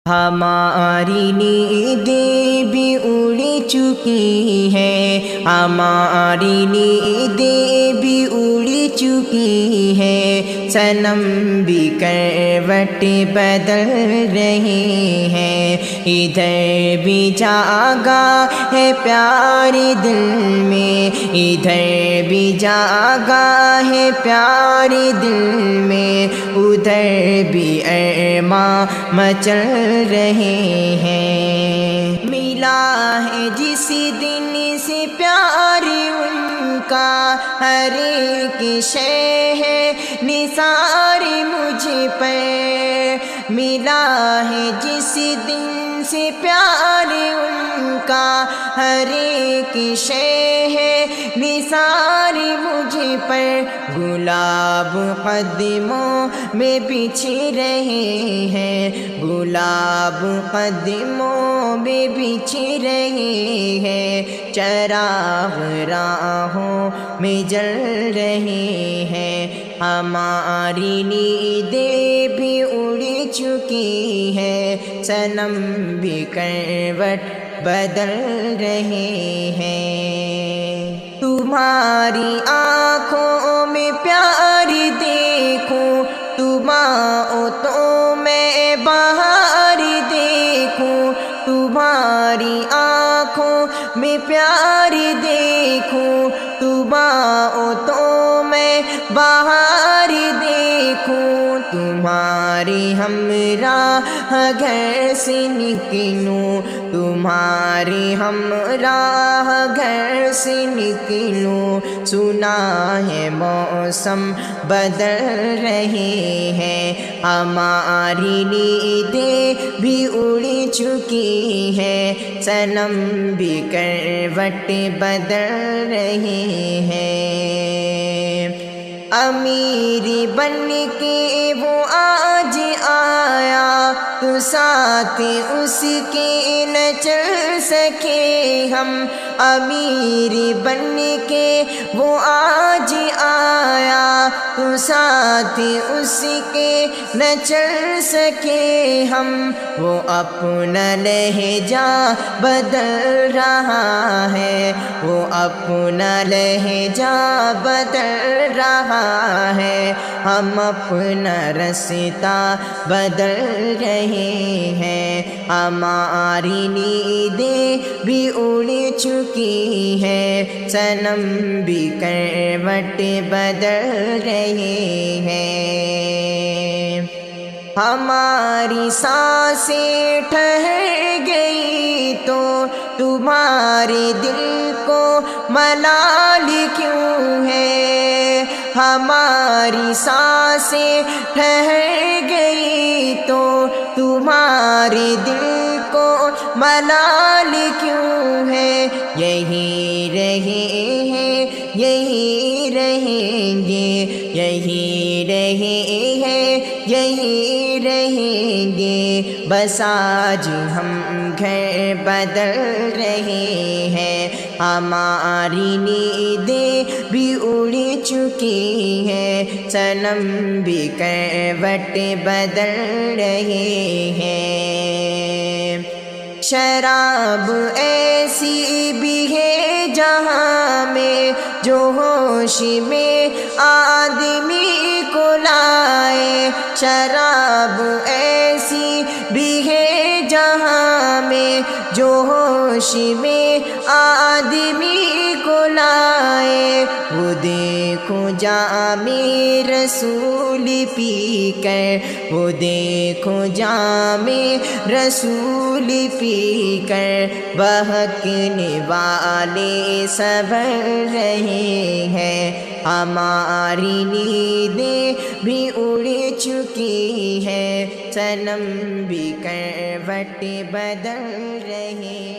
ہماری نیندیں بھی اڑ چکی ہیں، ہماری نیندیں بھی اڑ چکی ہیں، صنم بھی کروٹ بدل رہے ہیں، ادھر بھی جاگا ہے پیار دل میں، ادھر بھی جاگا ہے پیار دل میں، ادھر بھی ارماں مچل رہے ہیں۔ ملا ہے جس دن سے پیار ان کا، ہر ایک شے ہے نثار مجھ پر، ملا ہے جس دن سے پیار ان کا، ہر ایک شے ہے نثار مجھ پر، گلاب قدموں میں بچھ رہے ہیں، گلاب قدموں میں بچھ رہے ہیں، چراغ راہوں میں جل رہے ہیں، ہماری نیندیں بھی اڑ چکی ہیں، صنم بھی کروٹ بدل رہے ہیں۔ تمہاری آنکھوں میں پیار دیکھوں، تم آؤ تو میں بہار دیکھوں، تمہاری آنکھوں میں پیار دیکھوں، تم آؤ تو میں بہار دیکھوں، تمہاری ہمراہ گھر سے نکلوں، تمہاری ہمراہ گھر سے نکلوں، سنا ہے موسم بدل رہے ہیں، ہماری نیندیں بھی اڑ چکی ہیں، صنم بھی کروٹ بدل رہے ہیں۔ امیر بن کے وہ آج آیا تو ساتھ اس کے نہ چل سکے ہم، امیر بن کے وہ آج آیا تو ساتھ اس کے نہ چل سکے ہم، وہ اپنا لہجہ بدل رہا ہے، وہ اپنا لہجہ بدل رہا ہے، ہم اپنا رستہ بدل رہے ہیں، ہماری نیندیں بھی اڑ چکی ہیں، صنم بھی کروٹ بدل رہے ہیں، ہماری سانسیں ٹھہر گئی تو تمہارے دل کو ملال کیوں ہے، ہماری سانسیں ٹھہر گئی تو تمہارے دل کو ملال کیوں ہے، یہی رہے ہیں یہی رہیں گے، یہی رہے ہیں یہی رہیں گے، بس آج ہم گھر بدل رہے ہیں، ہماری نیندیں بھی اڑ چکی ہیں، صنم بھی کروٹ بدل رہے ہیں۔ شراب ایسی بھی ہے جہاں میں جو ہوش میں آدمی کو لائے، شراب ایسی بھی ہے جہاں میں جو ہوش میں آدمی کو لائے، وہ دیکھو جام رسول پی کر، وہ دیکھو جام رسول پی کر، بہکنے والے صبر رہے ہیں، ہماری نیندیں بھی اڑ چکی ہیں، صنم بھی کروٹ بدل رہے